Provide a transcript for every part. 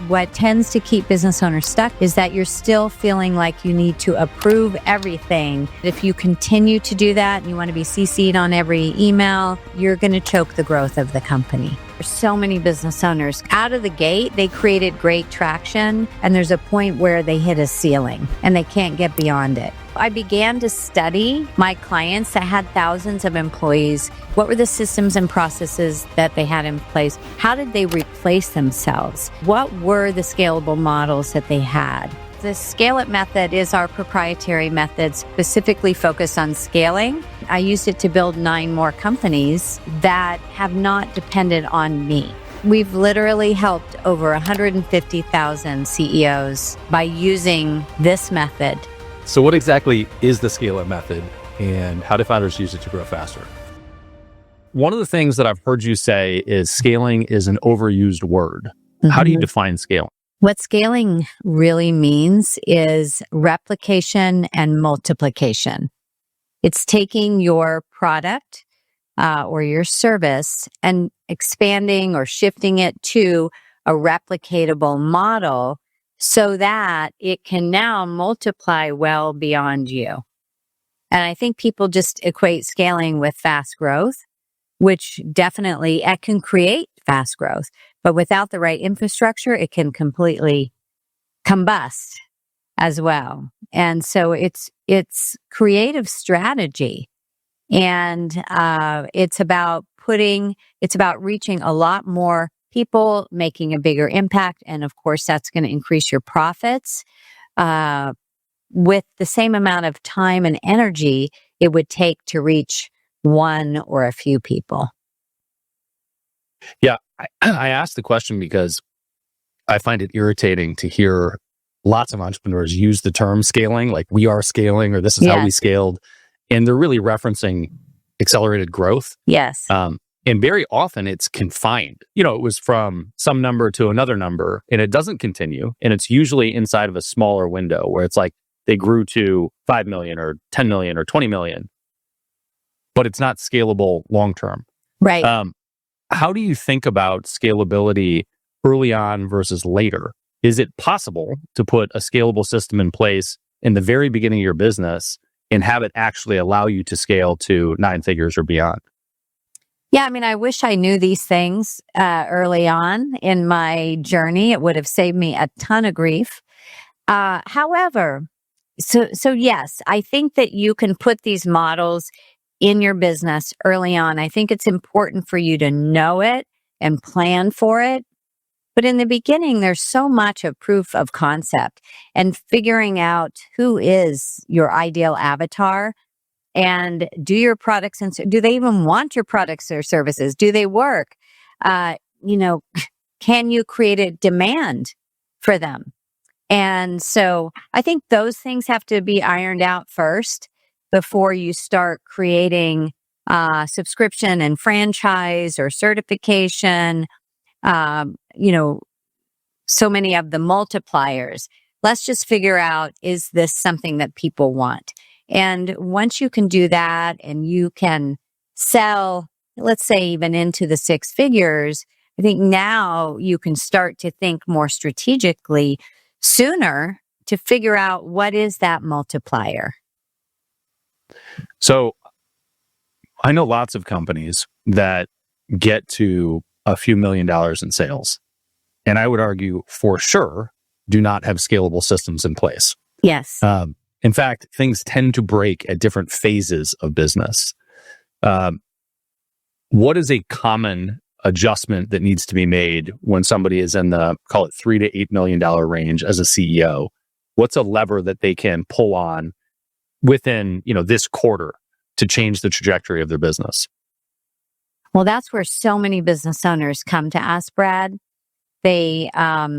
what tends to keep business owners stuck is that you're still feeling like you need to approve everything. If you continue to do that and you want to be CC'd on every email, you're going to choke the growth of the company. There's so many business owners out of the gate, they created great traction, and there's a point where they hit a ceiling and they can't get beyond it. I began to study my clients that had thousands of employees. What were the systems and processes that they had in place? How did they replace themselves? What were the scalable models that they had? The SCALEit method is our proprietary method specifically focused on scaling. I used it to build 9 more companies that have not depended on me. We've literally helped over 150,000 CEOs by using this method. So what exactly is the SCALEit method, and how do founders use it to grow faster? One of the things that I've heard you say is scaling is an overused word. How do you define scaling? What scaling really means is replication and multiplication. It's taking your product or your service and expanding or shifting it to a replicatable model so that it can now multiply well beyond you. And I think people just equate scaling with fast growth, which definitely it can create fast growth, but without the right infrastructure, it can completely combust as well. And so it's creative strategy, and it's about reaching a lot more people, making a bigger impact. And of course, that's going to increase your profits with the same amount of time and energy it would take to reach one or a few people. Yeah, I asked the question because I find it irritating to hear lots of entrepreneurs use the term scaling, like we are scaling, or this is how we scaled. And they're really referencing accelerated growth. Yes. And very often it's confined. It was from some number to another number, and it doesn't continue. And it's usually inside of a smaller window where it's like they grew to 5 million or 10 million or 20 million, but it's not scalable long term. Right. How do you think about scalability early on versus later? Is it possible to put a scalable system in place in the very beginning of your business and have it actually allow you to scale to 9 figures or beyond? Yeah, I mean, I wish I knew these things early on in my journey. It would have saved me a ton of grief. However, so yes, I think that you can put these models in your business early on. I think it's important for you to know it and plan for it. But in the beginning, there's so much of proof of concept and figuring out who is your ideal avatar. And do your products and do they even want your products or services? Do they work? Can you create a demand for them? And so I think those things have to be ironed out first before you start creating subscription and franchise or certification. So many of the multipliers. Let's just figure out, is this something that people want? And once you can do that and you can sell, let's say even into the 6 figures, I think now you can start to think more strategically sooner to figure out what is that multiplier. So I know lots of companies that get to a few $1 million in sales. And I would argue for sure do not have scalable systems in place. Yes. In fact, things tend to break at different phases of business. What is a common adjustment that needs to be made when somebody is in the, call it $3 to $8 million range as a CEO? What's a lever that they can pull on within, this quarter to change the trajectory of their business? Well, that's where so many business owners come to us, Brad. They out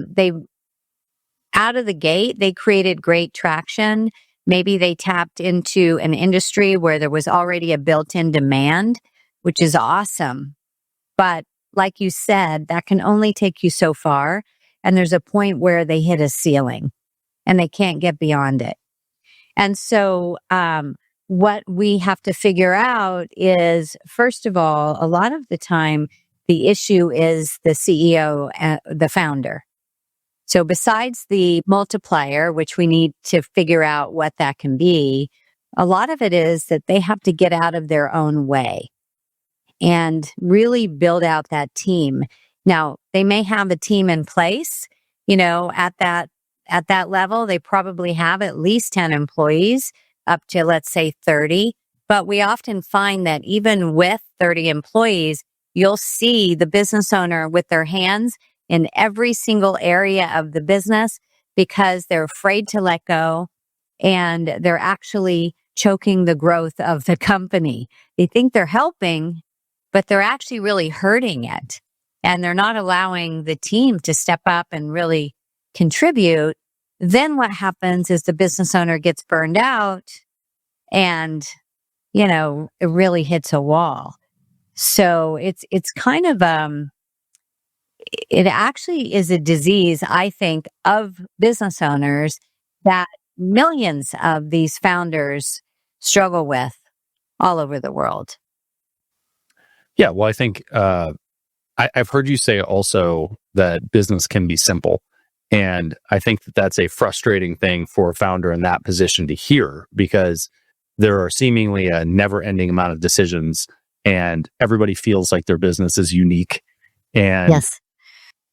of the gate, they created great traction. Maybe they tapped into an industry where there was already a built-in demand, which is awesome. But like you said, that can only take you so far. And there's a point where they hit a ceiling and they can't get beyond it. And so what we have to figure out is, first of all, a lot of the time, the issue is the CEO, the founder. So besides the multiplier, which we need to figure out what that can be, a lot of it is that they have to get out of their own way and really build out that team. Now, they may have a team in place, at that level. They probably have at least 10 employees up to, let's say, 30. But we often find that even with 30 employees, you'll see the business owner with their hands in every single area of the business because they're afraid to let go and they're actually choking the growth of the company. They think they're helping, but they're actually really hurting it. And they're not allowing the team to step up and really contribute. Then what happens is the business owner gets burned out and, it really hits a wall. So it's kind of, it actually is a disease, I think, of business owners that millions of these founders struggle with all over the world. Yeah, well, I think I've heard you say also that business can be simple. And I think that that's a frustrating thing for a founder in that position to hear because there are seemingly a never ending amount of decisions and everybody feels like their business is unique. And Yes.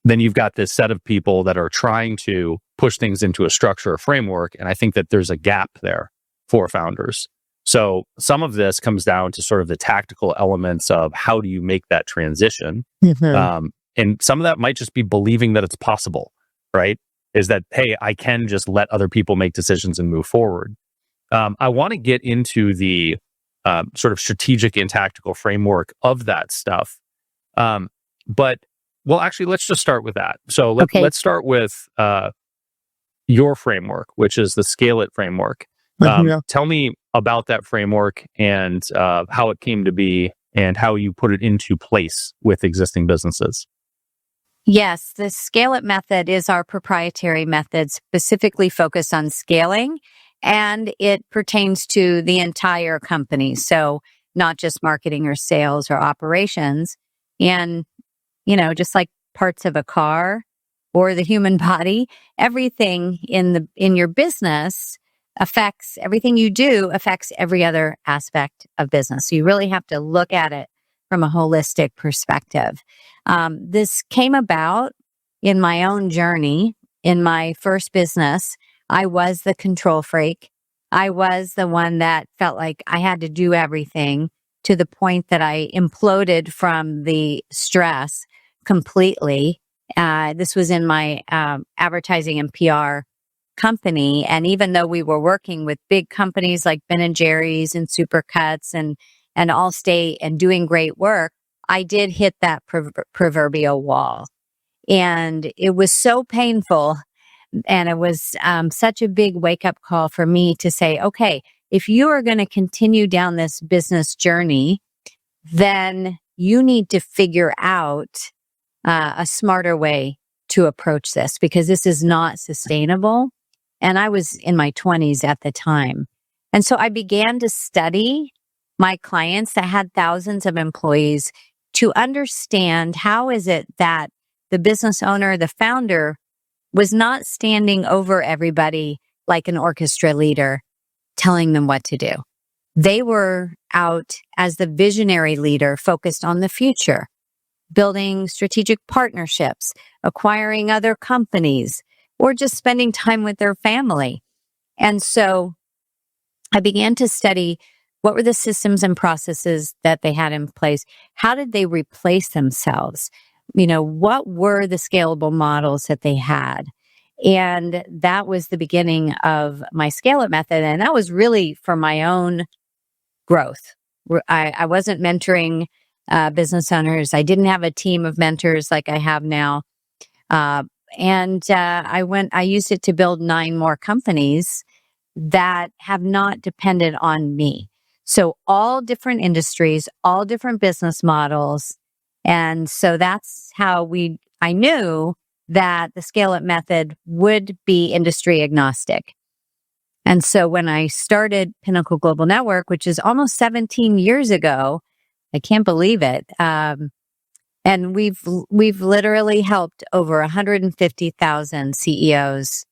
then you've got this set of people that are trying to push things into a structure or framework. And I think that there's a gap there for founders. So some of this comes down to sort of the tactical elements of how do you make that transition. Mm-hmm. And some of that might just be believing that it's possible, right? Is that, hey, I can just let other people make decisions and move forward. I want to get into the sort of strategic and tactical framework of that stuff. But, well, actually, let's just start with that. So Okay. let's start with your framework, which is the SCALEit framework. Tell me about that framework and how it came to be and how you put it into place with existing businesses. Yes, the SCALEit method is our proprietary method specifically focused on scaling, and it pertains to the entire company. So not just marketing or sales or operations. And, just like parts of a car or the human body, everything in your business affects everything you do affects every other aspect of business. So you really have to look at it from a holistic perspective. This came about in my own journey. In my first business, I was the control freak. I was the one that felt like I had to do everything to the point that I imploded from the stress completely. This was in my advertising and PR company. And even though we were working with big companies like Ben and Jerry's and Supercuts and Allstate and doing great work, I did hit that proverbial wall. And it was so painful. And it was such a big wake up call for me to say, okay, if you are going to continue down this business journey, then you need to figure out a smarter way to approach this because this is not sustainable. And I was in my 20s at the time. And so I began to study my clients that had thousands of employees to understand how is it that the business owner, the founder, was not standing over everybody like an orchestra leader telling them what to do. They were out as the visionary leader focused on the future, building strategic partnerships, acquiring other companies, or just spending time with their family. And so I began to study what were the systems and processes that they had in place? How did they replace themselves? What were the scalable models that they had? And that was the beginning of my SCALEit method. And that was really for my own growth. I wasn't mentoring business owners. I didn't have a team of mentors like I have now. I used it to build 9 more companies that have not depended on me. So all different industries, all different business models. And so that's how I knew that the SCALEit method would be industry agnostic. And so when I started Pinnacle Global Network, which is almost 17 years ago, I can't believe it. And we've literally helped over 150,000 CEOs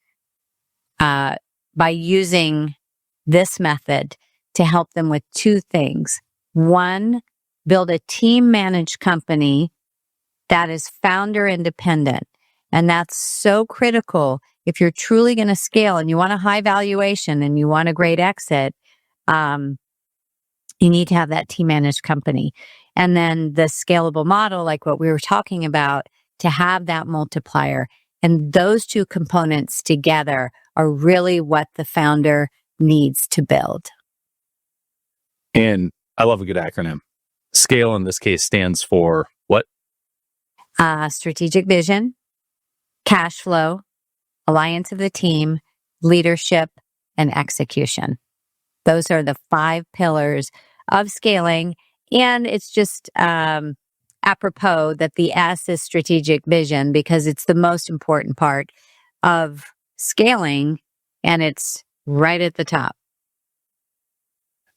by using this method to help them with two things. One, build a team managed company that is founder independent. And that's so critical if you're truly going to scale and you want a high valuation and you want a great exit. You need to have that team managed company. And then the scalable model, like what we were talking about, to have that multiplier. And those two components together are really what the founder needs to build. And I love a good acronym. SCALE in this case stands for what? Strategic vision, cash flow, alliance of the team, leadership, and execution. Those are the 5 pillars of scaling. And it's just apropos that the S is strategic vision because it's the most important part of scaling and it's right at the top.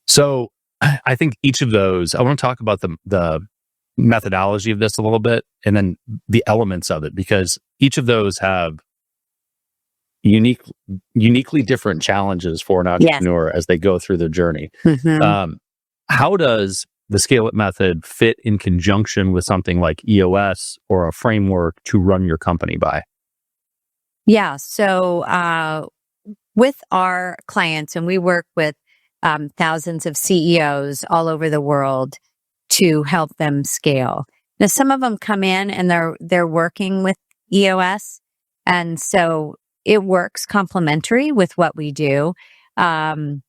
So I think each of those, I want to talk about the methodology of this a little bit and then the elements of it, because each of those have uniquely different challenges for an entrepreneur as they go through their journey. Mm-hmm. How does the SCALEit method fit in conjunction with something like EOS or a framework to run your company by? Yeah. So with our clients, and we work with thousands of CEOs all over the world to help them scale. Now, some of them come in and they're working with EOS, and so it works complementary with what we do. And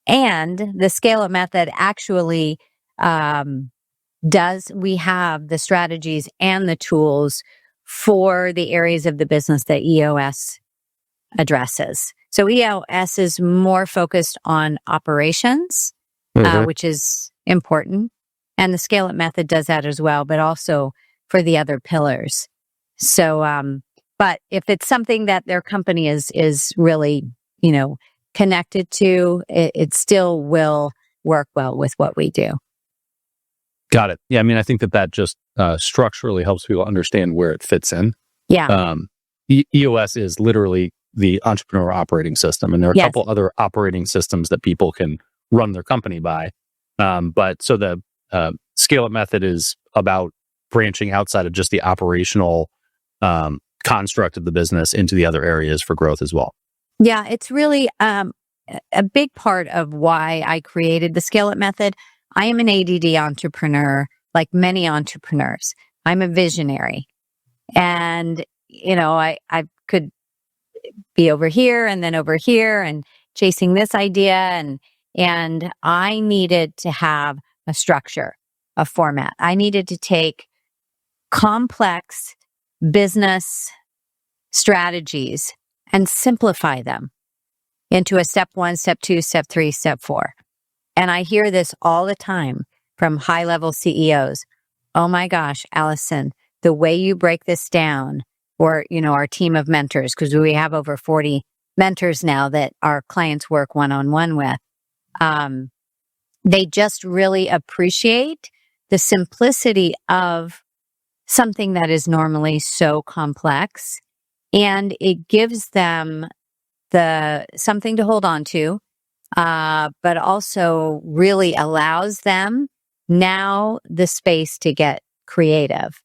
the SCALEit method actually we have the strategies and the tools for the areas of the business that EOS addresses. So EOS is more focused on operations, which is important. And the SCALEit method does that as well, but also for the other pillars. So, but if it's something that their company is really, connected to, it still will work well with what we do. Got it. Yeah, I mean, I think that just structurally helps people understand where it fits in. Yeah. EOS is literally the entrepreneur operating system, and there are a couple other operating systems that people can run their company by. But so the SCALEit method is about branching outside of just the operational construct of the business into the other areas for growth as well. Yeah, it's really a big part of why I created the SCALEit method. I am an ADD entrepreneur, like many entrepreneurs. I'm a visionary. And, I could be over here and then over here and chasing this idea. And I needed to have a structure, a format. I needed to take complex business strategies and simplify them into a step 1, step 2, step 3, step 4. And I hear this all the time from high-level CEOs. Oh my gosh, Allison, the way you break this down, or, our team of mentors, because we have over 40 mentors now that our clients work one-on-one with. They just really appreciate the simplicity of something that is normally so complex. And it gives them something to hold on to, but also really allows them now the space to get creative.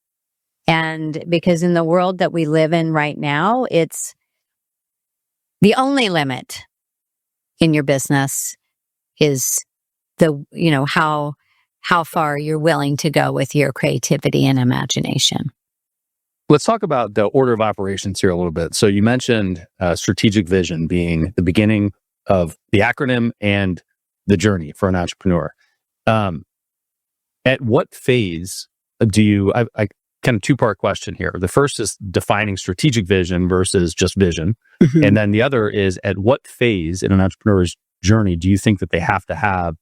And because in the world that we live in right now, it's the only limit in your business is how far you're willing to go with your creativity and imagination. Let's talk about the order of operations here a little bit. So you mentioned strategic vision being the beginning of the acronym and the journey for an entrepreneur. At what phase do you, I kind of 2-part question here. The first is defining strategic vision versus just vision. Mm-hmm. And then the other is, at what phase in an entrepreneur's journey do you think that they have to have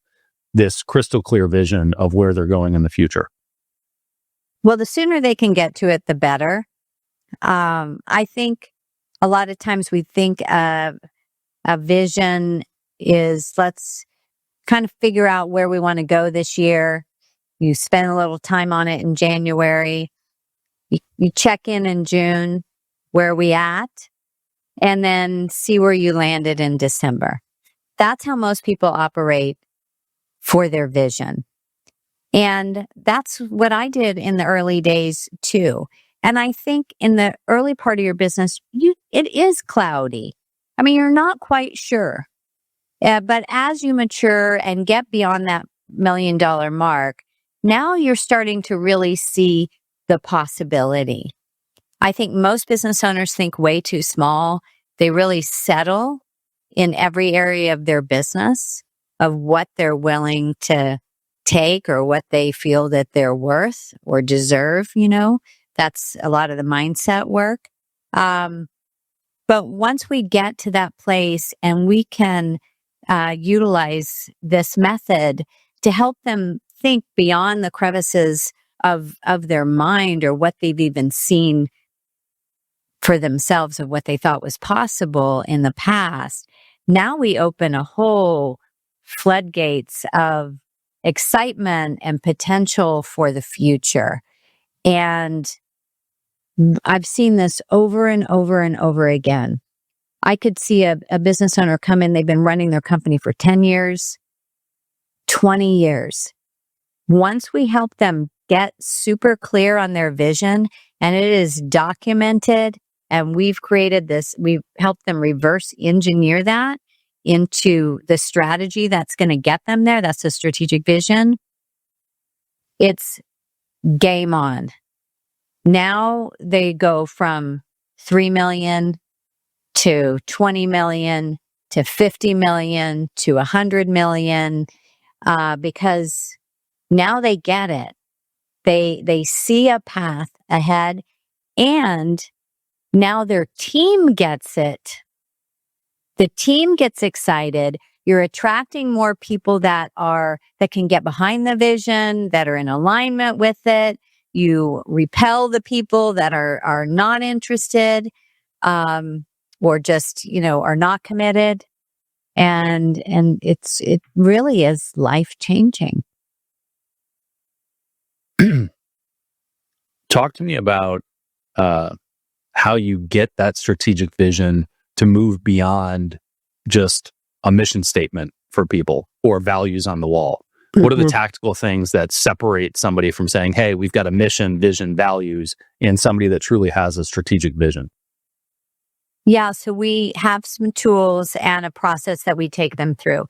this crystal clear vision of where they're going in the future? Well, the sooner they can get to it, the better. I think a lot of times we think a vision is, let's kind of figure out where we want to go this year You spend a little time on it in January. You check in June, where are we at? And then see where you landed in December. That's how most people operate for their vision. And that's what I did in the early days too. And I think in the early part of your business, it is cloudy. I mean, you're not quite sure. But as you mature and get beyond that $1 million mark, now you're starting to really see the possibility. I think most business owners think way too small. They really settle in every area of their business of what they're willing to take or what they feel that they're worth or deserve, That's a lot of the mindset work. But once we get to that place and we can utilize this method to help them think beyond the crevices of their mind or what they've even seen for themselves of what they thought was possible in the past, now we open a whole floodgates of excitement and potential for the future. And I've seen this over and over and over again. I could see a business owner come in, they've been running their company for 10 years, 20 years. Once we help them get super clear on their vision and it is documented and we've helped them reverse engineer that into the strategy that's going to get them there. That's the strategic vision. It's game on. Now they go from 3 million to 20 million to 50 million to 100 million because now they get it. They see a path ahead and now their team gets it. The team gets excited. You're attracting more people that can get behind the vision, that are in alignment with it. You repel the people that are not interested, or just, are not committed. And it really is life changing. Talk to me about how you get that strategic vision to move beyond just a mission statement for people or values on the wall. Mm-hmm. What are the tactical things that separate somebody from saying, hey, we've got a mission, vision, values, and somebody that truly has a strategic vision? Yeah, so we have some tools and a process that we take them through.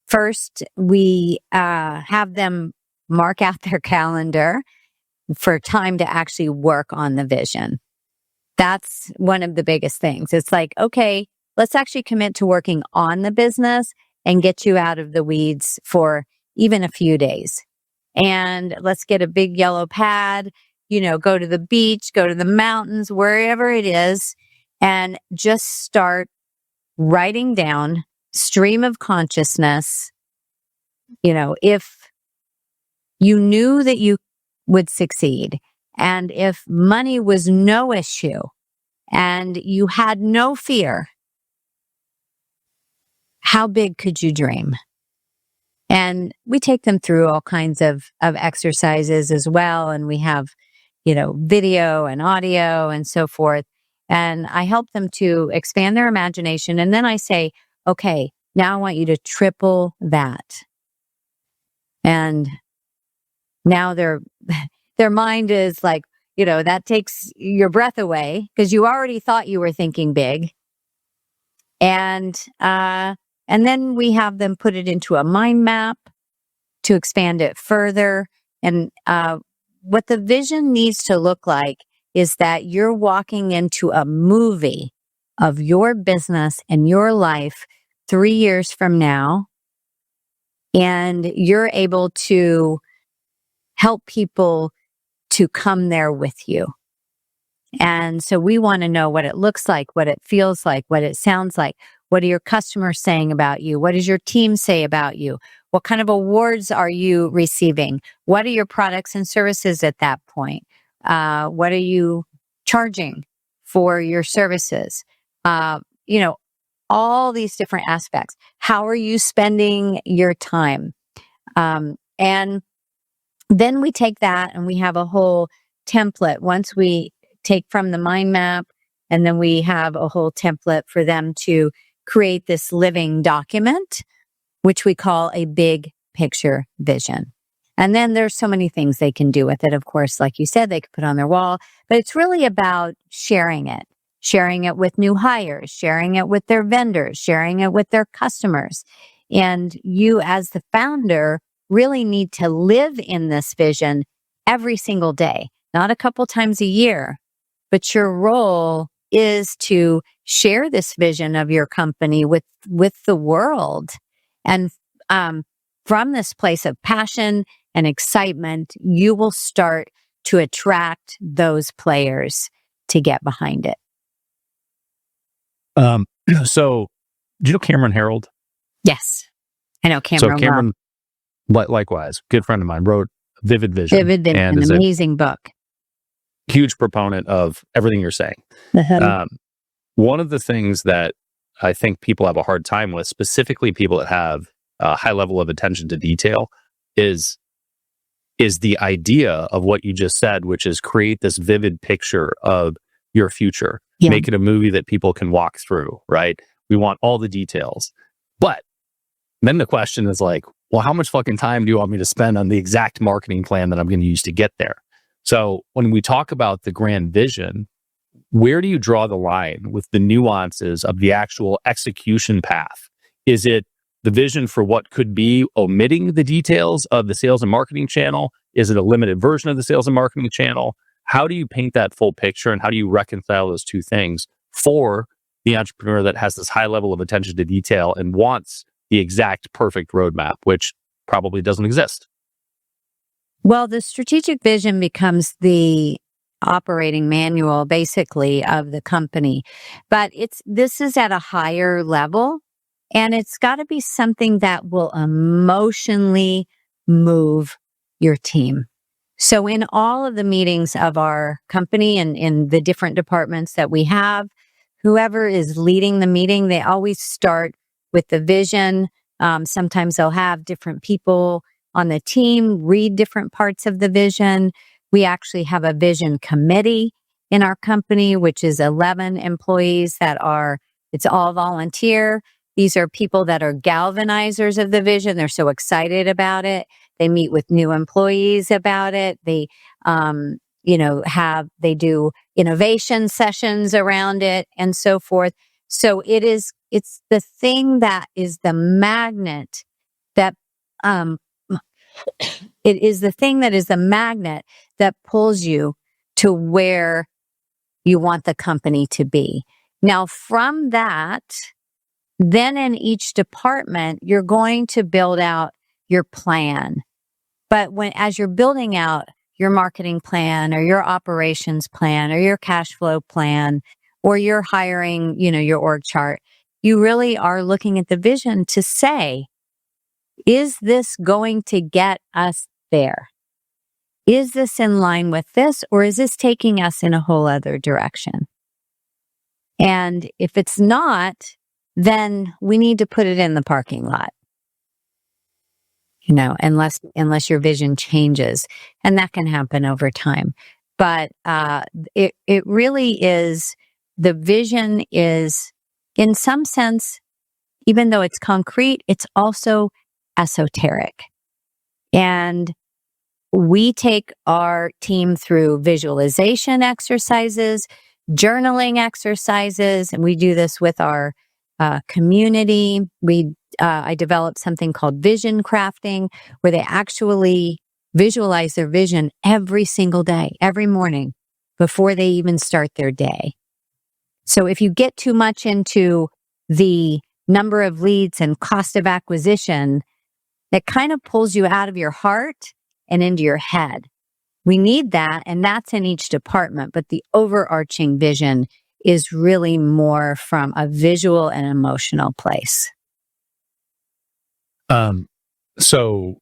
First, we have them mark out their calendar for time to actually work on the vision. That's one of the biggest things. It's like, okay, let's actually commit to working on the business and get you out of the weeds for even a few days. And let's get a big yellow pad, go to the beach, go to the mountains, wherever it is, and just start writing down stream of consciousness. If you knew that you would succeed and if money was no issue and you had no fear, how big could you dream? And we take them through all kinds of exercises as well. And we have, video and audio and so forth. And I help them to expand their imagination. And then I say, okay, now I want you to triple that. And now their mind is like, that takes your breath away because you already thought you were thinking big. And then we have them put it into a mind map to expand it further. And what the vision needs to look like is that you're walking into a movie of your business and your life 3 years from now. And you're able to help people to come there with you. And so we want to know what it looks like, what it feels like, what it sounds like. What are your customers saying about you? What does your team say about you? What kind of awards are you receiving? What are your products and services at that point? What are you charging for your services? All these different aspects. How are you spending your time? And Then we take that and we have a whole template. Once we take from the mind map, and then we have a whole template for them to create this living document, which we call a big picture vision. And then there's so many things they can do with it. Of course, like you said, they could put on their wall, but it's really about sharing it with new hires, sharing it with their vendors, sharing it with their customers. And you as the founder really need to live in this vision every single day, not a couple times a year, but your role is to share this vision of your company with the world. And from this place of passion and excitement, you will start to attract those players to get behind it. So, do you know Cameron Harold? Yes, I know Cameron. So Cameron, likewise, good friend of mine, wrote Vivid Vision. Vivid Vision, and an is amazing book. Huge proponent of everything you're saying. One of the things that I think people have a hard time with, specifically people that have a high level of attention to detail, is the idea of what you just said, which is create this vivid picture of your future. Yeah. Make it a movie that people can walk through, right? We want all the details. But then the question is like, well, how much fucking time do you want me to spend on the exact marketing plan that I'm going to use to get there? So when we talk about the grand vision, where do you draw the line with the nuances of the actual execution path? Is it the vision for what could be omitting the details of the sales and marketing channel? Is it a limited version of the sales and marketing channel? How do you paint that full picture, and how do you reconcile those two things for the entrepreneur that has this high level of attention to detail and wants the exact perfect roadmap, which probably doesn't exist? Well, the strategic vision becomes the operating manual, basically, of the company. But this is at a higher level, and it's got to be something that will emotionally move your team. So in all of the meetings of our company and in the different departments that we have, whoever is leading the meeting, they always start with the vision. Sometimes they'll have different people on the team read different parts of the vision. We actually have a vision committee in our company, which is 11 employees it's all volunteer. These are people that are galvanizers of the vision. They're so excited about it. They meet with new employees about it. They, they do innovation sessions around it and so forth. So it's the thing that is the magnet that, it is the thing that is the magnet that pulls you to where you want the company to be. Now, from that, then in each department, you're going to build out your plan. But as you're building out your marketing plan or your operations plan or your cash flow plan or you're hiring, your org chart, you really are looking at the vision to say, is this going to get us there? Is this in line with this, or is this taking us in a whole other direction? And if it's not, then we need to put it in the parking lot. Unless your vision changes, and that can happen over time. But it really is, the vision is, in some sense, even though it's concrete, it's also esoteric. And we take our team through visualization exercises, journaling exercises, and we do this with our community. I developed something called vision crafting, where they actually visualize their vision every single day, every morning, before they even start their day. So if you get too much into the number of leads and cost of acquisition, that kind of pulls you out of your heart and into your head. We need that, and that's in each department, but the overarching vision is really more from a visual and emotional place. So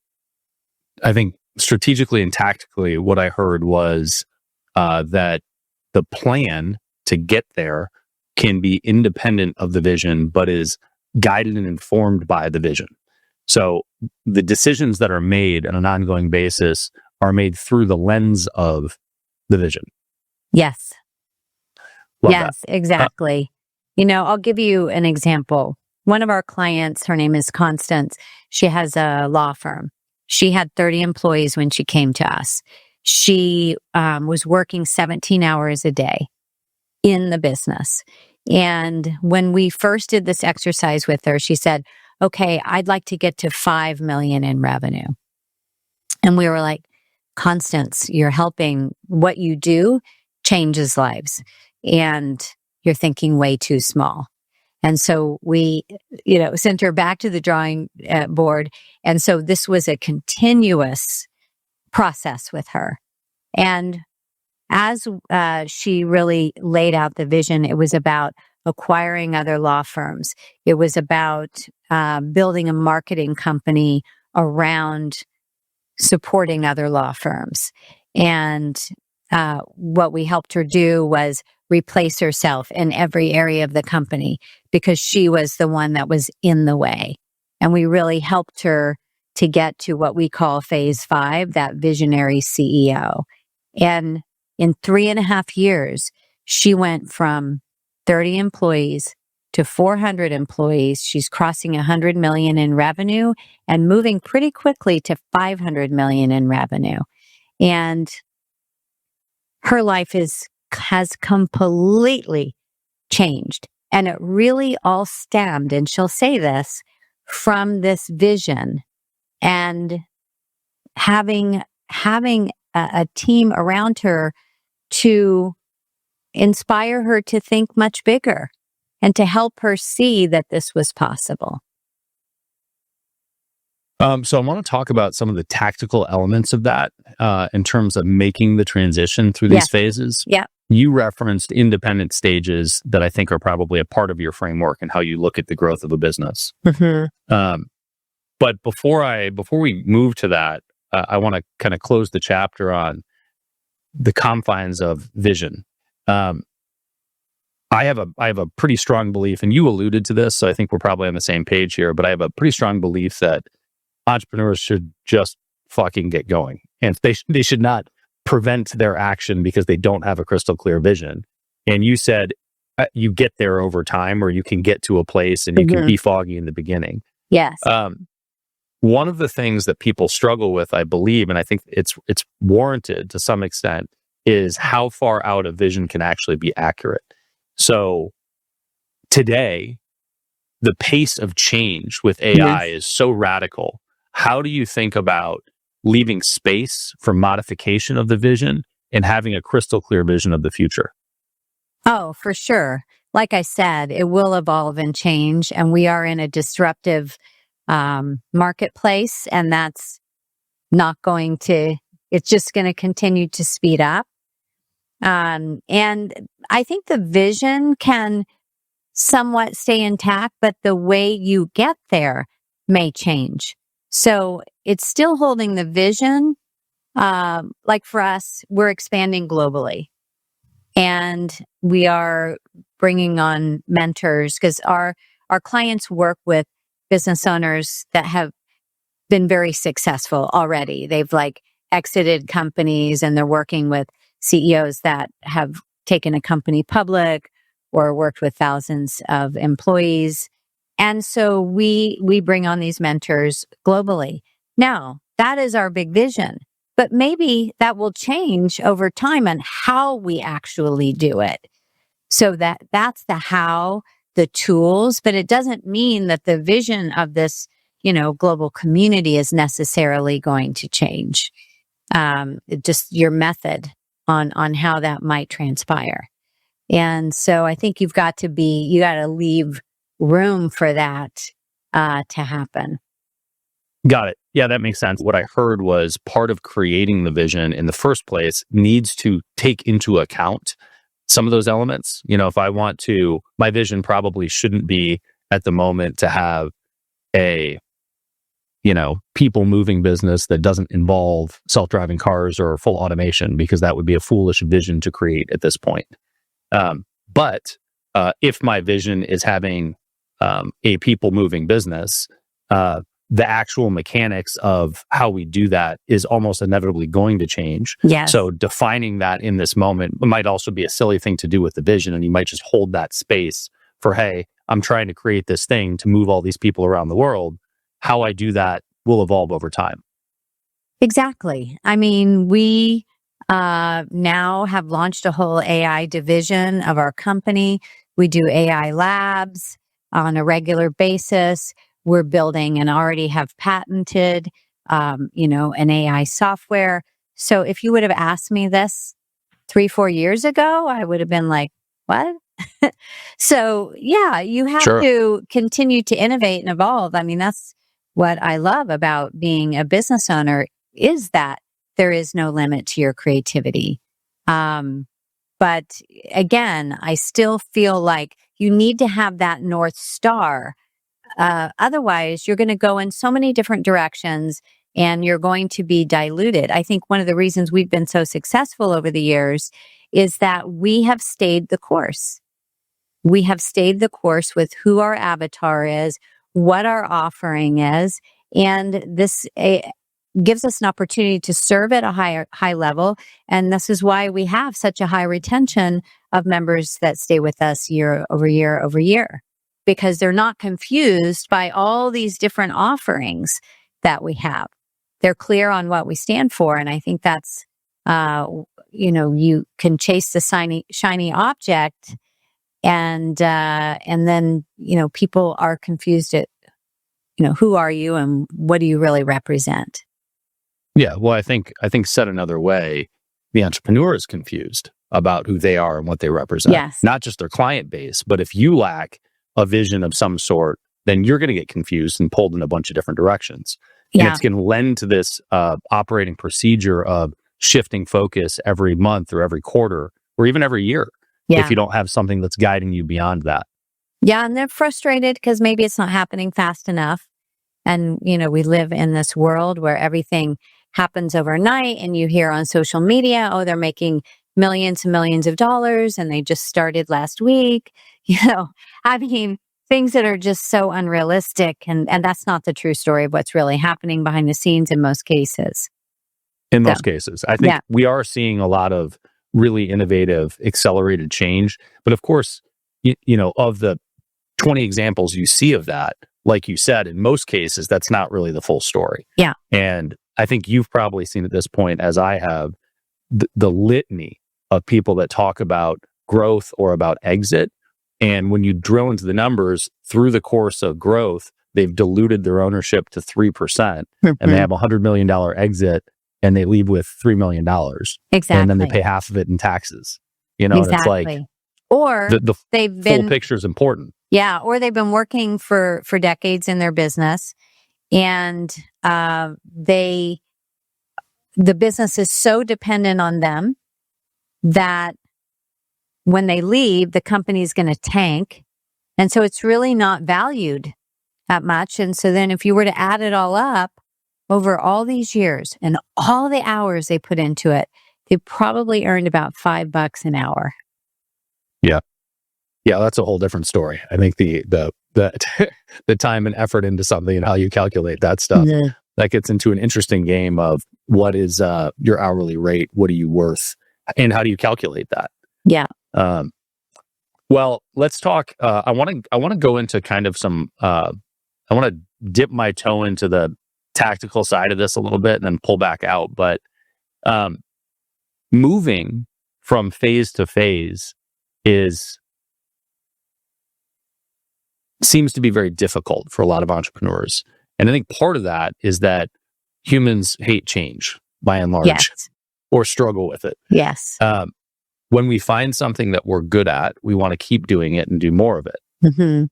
I think strategically and tactically, what I heard was that the plan to get there can be independent of the vision, but is guided and informed by the vision. So the decisions that are made on an ongoing basis are made through the lens of the vision. Yes. Love yes, that. exactly. I'll give you an example. One of our clients, her name is Constance. She has a law firm. She had 30 employees when she came to us. She was working 17 hours a day in the business. And when we first did this exercise with her, she said, okay, I'd like to get to 5 million in revenue. And we were like, Constance, you're helping. What you do changes lives. And you're thinking way too small. And so we, sent her back to the drawing board. And so this was a continuous process with her. And as she really laid out the vision, it was about acquiring other law firms. It was about building a marketing company around supporting other law firms. And what we helped her do was replace herself in every area of the company because she was the one that was in the way. And we really helped her to get to what we call phase 5, that visionary CEO. And in 3.5 years, she went from 30 employees to 400 employees. She's crossing 100 million in revenue and moving pretty quickly to 500 million in revenue. And her life has completely changed. And it really all stemmed, and she'll say this, from this vision and having a team around her to inspire her to think much bigger and to help her see that this was possible. So I want to talk about some of the tactical elements of that in terms of making the transition through these phases. Yeah. You referenced independent stages that I think are probably a part of your framework and how you look at the growth of a business. Mm-hmm. But before we move to that, I want to kind of close the chapter on the confines of vision. I have a pretty strong belief, and you alluded to this, so I think we're probably on the same page here. But I have a pretty strong belief that entrepreneurs should just fucking get going, and they should not prevent their action because they don't have a crystal clear vision. And you said you get there over time, or you can get to a place and you can be foggy in the beginning. Yes. One of the things that people struggle with, I believe, and I think it's warranted to some extent, is how far out a vision can actually be accurate. So today, the pace of change with AI is so radical. How do you think about leaving space for modification of the vision and having a crystal clear vision of the future? Oh, for sure. Like I said, it will evolve and change, and we are in a disruptive marketplace, and that's not going to, it's just going to continue to speed up. And I think the vision can somewhat stay intact, but the way you get there may change. So it's still holding the vision. Like for us, we're expanding globally, and we are bringing on mentors because our clients work with business owners that have been very successful already. They've exited companies, and they're working with CEOs that have taken a company public or worked with thousands of employees. And so we bring on these mentors globally. Now, that is our big vision, but maybe that will change over time on how we actually do it. So that's the how, the tools, but it doesn't mean that the vision of this, global community is necessarily going to change. Just your method on how that might transpire. And so I think you got to leave room for that to happen. Got it. Yeah, that makes sense. What I heard was part of creating the vision in the first place needs to take into account some of those elements. If I want to, my vision probably shouldn't be at the moment to have a, people moving business that doesn't involve self-driving cars or full automation, because that would be a foolish vision to create at this point. But if my vision is having a people moving business, the actual mechanics of how we do that is almost inevitably going to change. Yes. So defining that in this moment might also be a silly thing to do with the vision. And you might just hold that space for, hey, I'm trying to create this thing to move all these people around the world. How I do that will evolve over time. Exactly. I mean, we now have launched a whole AI division of our company. We do AI labs on a regular basis. We're building and already have patented, an AI software. So if you would have asked me this 3-4 years ago, I would have been like, what? So yeah, you have Sure. to continue to innovate and evolve. I mean, that's what I love about being a business owner is that there is no limit to your creativity. But again, I still feel like you need to have that North Star. Otherwise, you're going to go in so many different directions and you're going to be diluted. I think one of the reasons we've been so successful over the years is that we have stayed the course. We have stayed the course with who our avatar is, what our offering is, and this gives us an opportunity to serve at a high level. And this is why we have such a high retention of members that stay with us year over year over year, because they're not confused by all these different offerings that we have. They're clear on what we stand for. And I think that's, you can chase the shiny object and then, people are confused at, who are you and what do you really represent? Yeah. Well, I think said another way, the entrepreneur is confused about who they are and what they represent. Yes. Not just their client base, but if you lack a vision of some sort, then you're going to get confused and pulled in a bunch of different directions. And Yeah. it's going to lend to this operating procedure of shifting focus every month or every quarter or even every year. Yeah. If you don't have something that's guiding you beyond that. Yeah. And they're frustrated because maybe it's not happening fast enough. And, we live in this world where everything happens overnight and you hear on social media, oh, they're making millions and millions of dollars and they just started last week. I mean, things that are just so unrealistic. And that's not the true story of what's really happening behind the scenes in most cases. In most cases, I think Yeah. we are seeing a lot of really innovative, accelerated change. But of course, of the 20 examples you see of that, like you said, in most cases, that's not really the full story. Yeah. And I think you've probably seen at this point, as I have, the litany of people that talk about growth or about exit. And when you drill into the numbers through the course of growth, they've diluted their ownership to 3% and they have $100 million exit and they leave with $3 million. Exactly. And then they pay half of it in taxes. And it's like, or the they've full been picture is important. Yeah, or they've been working for decades in their business, and the business is so dependent on them that when they leave, the company's going to tank, and so it's really not valued that much. And so then, if you were to add it all up over all these years and all the hours they put into it, they probably earned about $5 an hour. Yeah. Yeah, that's a whole different story. I think the the time and effort into something and how you calculate that stuff, that gets into an interesting game of what is your hourly rate, what are you worth, and how do you calculate that? Yeah. Well, let's talk. I want to go into kind of some. I want to dip my toe into the tactical side of this a little bit and then pull back out. But moving from phase to phase seems to be very difficult for a lot of entrepreneurs. And I think part of that is that humans hate change by and large. Yes. Or struggle with it. Yes. When we find something that we're good at, we want to keep doing it and do more of it. Mm-hmm.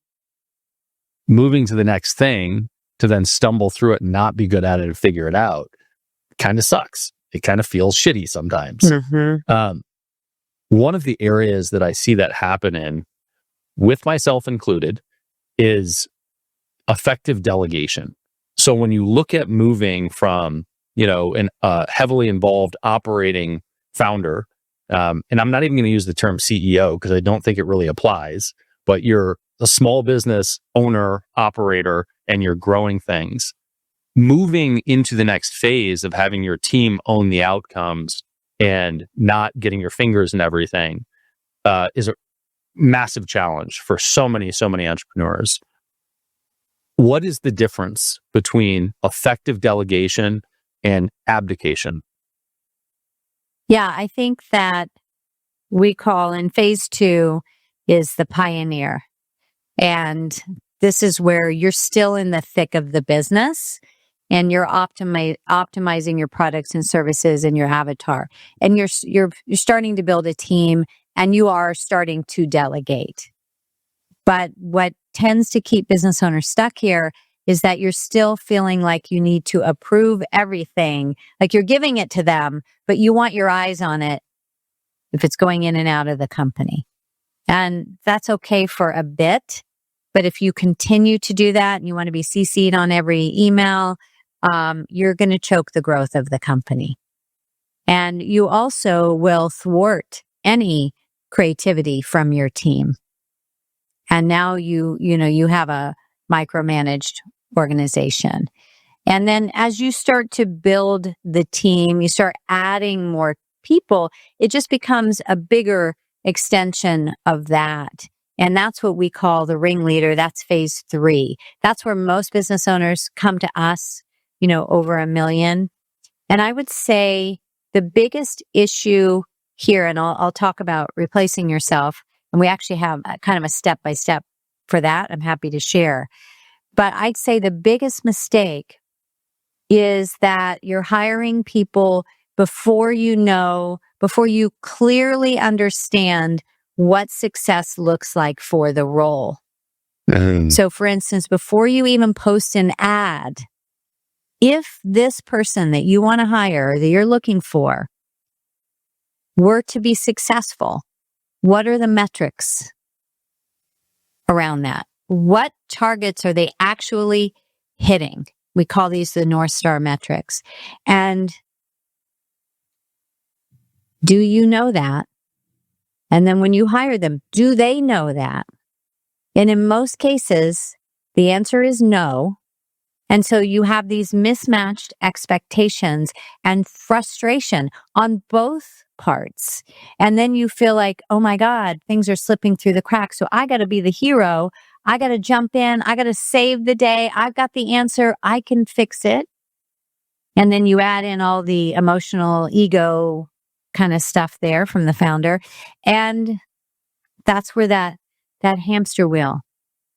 Moving to the next thing to then stumble through it and not be good at it and figure it out kind of sucks. It kind of feels shitty sometimes. Mm-hmm. One of the areas that I see that happen in, with myself included, is effective delegation. So when you look at moving from, an heavily involved operating founder, and I'm not even going to use the term CEO because I don't think it really applies, but you're a small business owner, operator, and you're growing things. moving into the next phase of having your team own the outcomes and not getting your fingers in everything is a massive challenge for so many entrepreneurs. What is the difference between effective delegation and abdication? Yeah, I think that we call in phase 2 is the pioneer. And this is where you're still in the thick of the business and you're optimizing your products and services and your avatar. And you're starting to build a team and you are starting to delegate. But what tends to keep business owners stuck here is that you're still feeling like you need to approve everything. Like you're giving it to them, but you want your eyes on it if it's going in and out of the company. And that's okay for a bit. But if you continue to do that and you want to be CC'd on every email, you're going to choke the growth of the company. And you also will thwart any creativity from your team. And now you have a micromanaged organization. And then as you start to build the team, you start adding more people, it just becomes a bigger extension of that. And that's what we call the ringleader. That's phase 3. That's where most business owners come to us, over $1 million. And I would say the biggest issue here, and I'll talk about replacing yourself. And we actually have kind of a step-by-step for that. I'm happy to share. But I'd say the biggest mistake is that you're hiring people before you clearly understand what success looks like for the role. So for instance, before you even post an ad, if this person that you want to hire, that you're looking for, were to be successful, what are the metrics around that? What targets are they actually hitting? We call these the North Star metrics. And do you know that? And then when you hire them, do they know that? And in most cases, the answer is no. And so you have these mismatched expectations and frustration on both parts. And then you feel like, oh my God, things are slipping through the cracks. So I got to be the hero. I got to jump in. I got to save the day. I've got the answer. I can fix it. And then you add in all the emotional ego kind of stuff there from the founder. And that's where that hamster wheel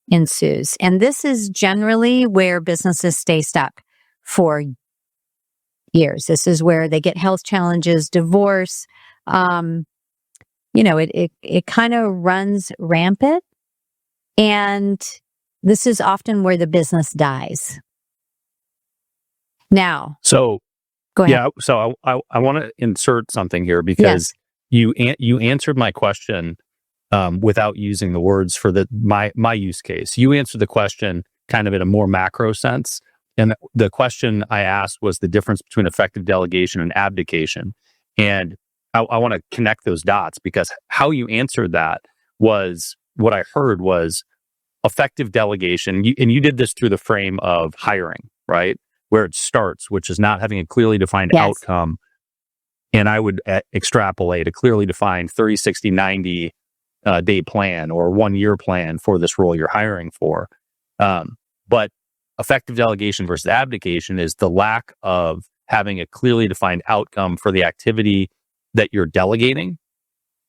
ensues. And this is generally where businesses stay stuck for years. This is where they get health challenges, divorce. It kind of runs rampant. And this is often where the business dies. Now, So, go ahead. yeah, so I want to insert something here because you answered my question without using the words for my use case. You answered the question kind of in a more macro sense. And the question I asked was the difference between effective delegation and abdication. And I want to connect those dots because how you answered that was what I heard was effective delegation. And you did this through the frame of hiring, right? Where it starts, which is not having a clearly defined outcome. And I would extrapolate a clearly defined 30, 60, 90 day plan or 1 year plan for this role you're hiring for. But effective delegation versus abdication is the lack of having a clearly defined outcome for the activity that you're delegating.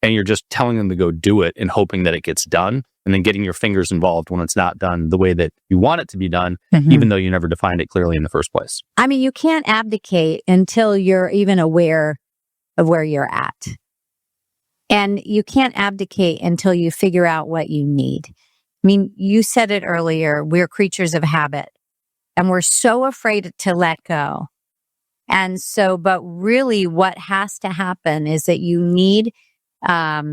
And you're just telling them to go do it and hoping that it gets done and then getting your fingers involved when it's not done the way that you want it to be done, even though you never defined it clearly in the first place. I mean, you can't abdicate until you're even aware of where you're at. And you can't abdicate until you figure out what you need. I mean, you said it earlier, we're creatures of habit and we're so afraid to let go. And so, but really what has to happen is that you need a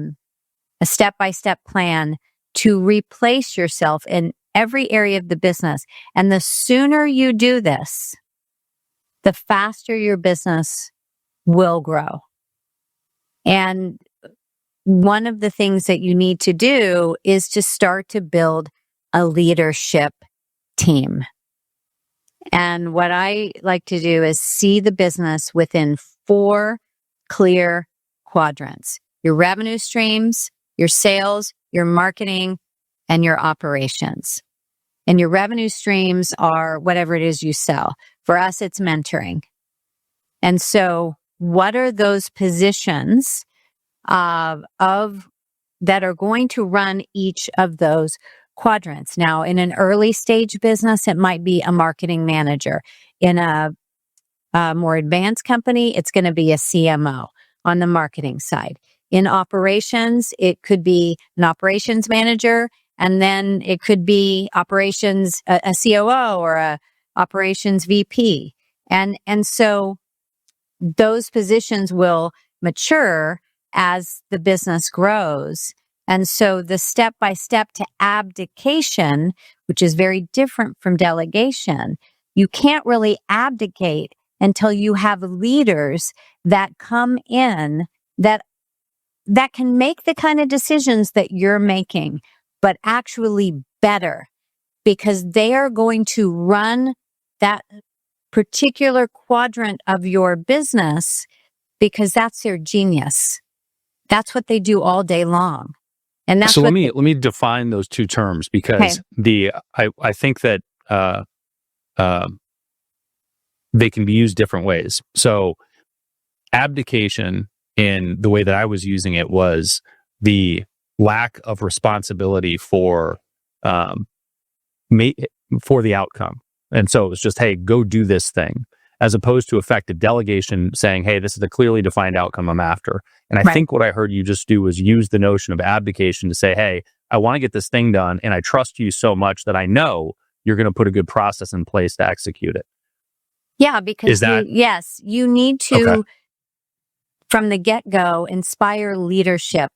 step-by-step plan to replace yourself in every area of the business. And the sooner you do this, the faster your business will grow. And one of the things that you need to do is to start to build a leadership team. And what I like to do is see the business within 4 clear quadrants: your revenue streams, your sales, your marketing, and your operations. And your revenue streams are whatever it is you sell. For us, it's mentoring. And so what are those positions of that are going to run each of those quadrants? Now, in an early stage business, it might be a marketing manager. In a more advanced company, it's going to be a CMO on the marketing side. In operations, it could be an operations manager, and then it could be operations, a COO or a operations VP. And so those positions will mature as the business grows. And so the step by step to abdication, which is very different from delegation, you can't really abdicate until you have leaders that come in that can make the kind of decisions that you're making, but actually better, because they are going to run that particular quadrant of your business because that's their genius. That's what they do all day long. And that's So what let me define those two terms, because I think that they can be used different ways. So abdication, in the way that I was using it, was the lack of responsibility for the outcome. And so it was just, hey, go do this thing, as opposed to effective delegation saying, hey, this is a clearly defined outcome I'm after. And I think what I heard you just do was use the notion of abdication to say, hey, I want to get this thing done, and I trust you so much that I know you're going to put a good process in place to execute it. Yeah, because you need to, from the get-go, inspire leadership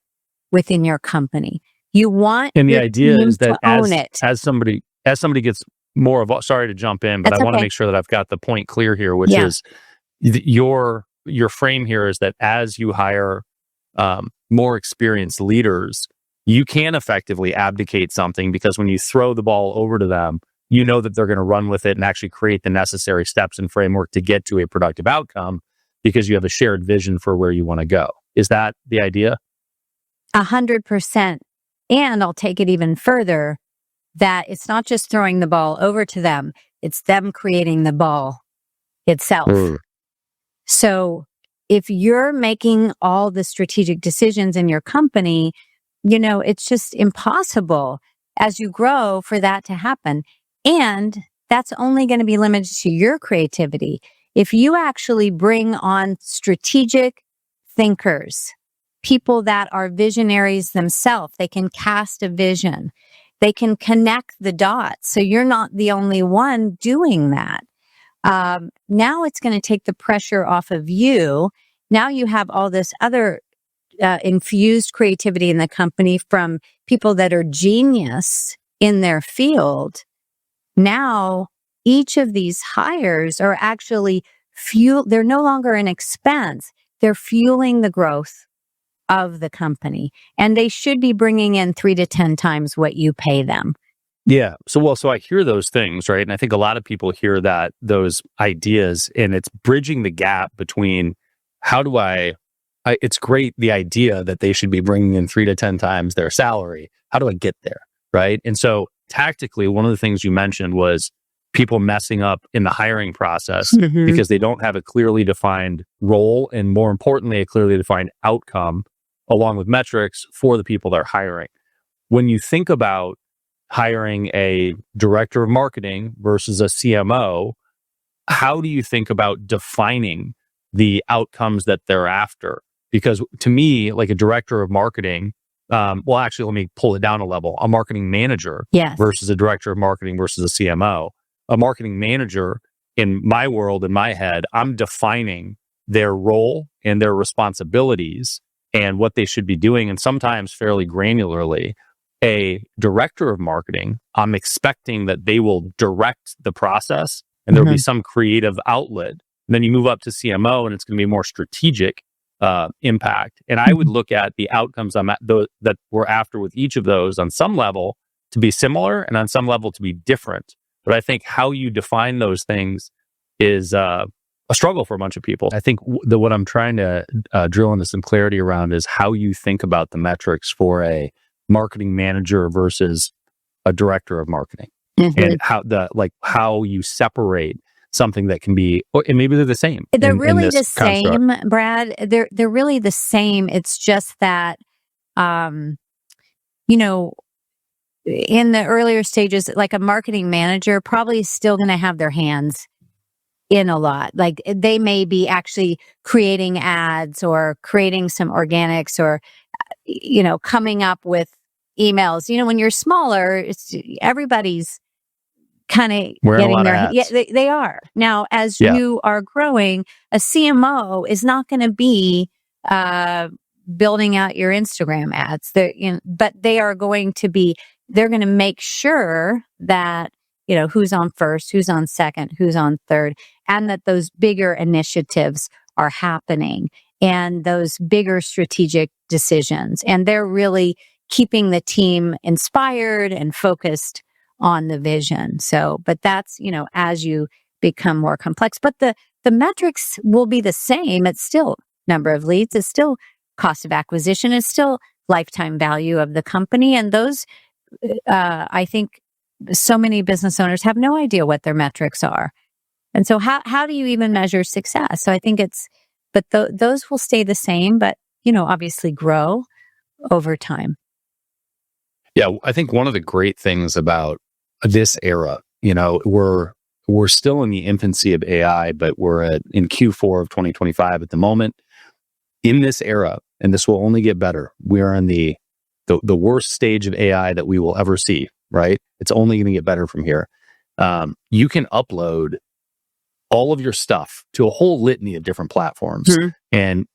within your company. You want and the your idea team is that to own it. as somebody gets more of, sorry to jump in, but That's I want to okay. make sure that I've got the point clear here, which is your frame here is that as you hire more experienced leaders, you can effectively abdicate something, because when you throw the ball over to them, you know that they're going to run with it and actually create the necessary steps and framework to get to a productive outcome, because you have a shared vision for where you want to go. Is that the idea? 100%. And I'll take it even further, that it's not just throwing the ball over to them, it's them creating the ball itself. So if you're making all the strategic decisions in your company, it's just impossible as you grow for that to happen. And that's only going to be limited to your creativity. If you actually bring on strategic thinkers, people that are visionaries themselves, they can cast a vision, they can connect the dots. So you're not the only one doing that. Now it's going to take the pressure off of you. Now you have all this other infused creativity in the company from people that are genius in their field. Now, each of these hires are actually they're no longer an expense. They're fueling the growth of the company, and they should be bringing in 3 to 10 times what you pay them. Yeah. So I hear those things, right? And I think a lot of people hear those ideas, and it's bridging the gap between how do it's great, the idea that they should be bringing in 3 to 10 times their salary. How do I get there? Right. And so tactically, one of the things you mentioned was people messing up in the hiring process because they don't have a clearly defined role, and more importantly, a clearly defined outcome along with metrics for the people they're hiring. When you think about hiring a director of marketing versus a CMO, how do you think about defining the outcomes that they're after? Because to me, like a director of marketing, actually, let me pull it down a level. A marketing manager versus a director of marketing versus a CMO. A marketing manager, in my world, in my head, I'm defining their role and their responsibilities and what they should be doing, and sometimes fairly granularly. A director of marketing, I'm expecting that they will direct the process and there'll be some creative outlet. And then you move up to CMO, and it's going to be more strategic impact. And I would look at the outcomes that we're after with each of those on some level to be similar and on some level to be different. But I think how you define those things is a struggle for a bunch of people. I think what I'm trying to drill into some clarity around is how you think about the metrics for a marketing manager versus a director of marketing, and how you separate something that can be, and maybe they're the same. They're in really this the construct. same, Brad. They're really the same. It's just that, you know, in the earlier stages, like a marketing manager probably is still going to have their hands in a lot. Like they may be actually creating ads or creating some organics or, coming up with emails. When you're smaller, everybody's kind of Wearing a getting lot of their, yeah, hats. they are. Now, as Yeah. you are growing, a CMO is not going to be, building out your Instagram ads. But they are going to be, they're going to make sure that, who's on first, who's on second, who's on third, and that those bigger initiatives are happening and those bigger strategic decisions. And they're really keeping the team inspired and focused on the vision. So, but that's, as you become more complex, but the metrics will be the same. It's still number of leads, it's still cost of acquisition, it's still lifetime value of the company. And those, I think so many business owners have no idea what their metrics are. And so how do you even measure success? So I think those will stay the same, but, obviously grow over time. Yeah, I think one of the great things about this era, we're still in the infancy of AI, but we're in Q4 of 2025 at the moment. In this era, and this will only get better, we are in the worst stage of AI that we will ever see, right? It's only going to get better from here. You can upload all of your stuff to a whole litany of different platforms and,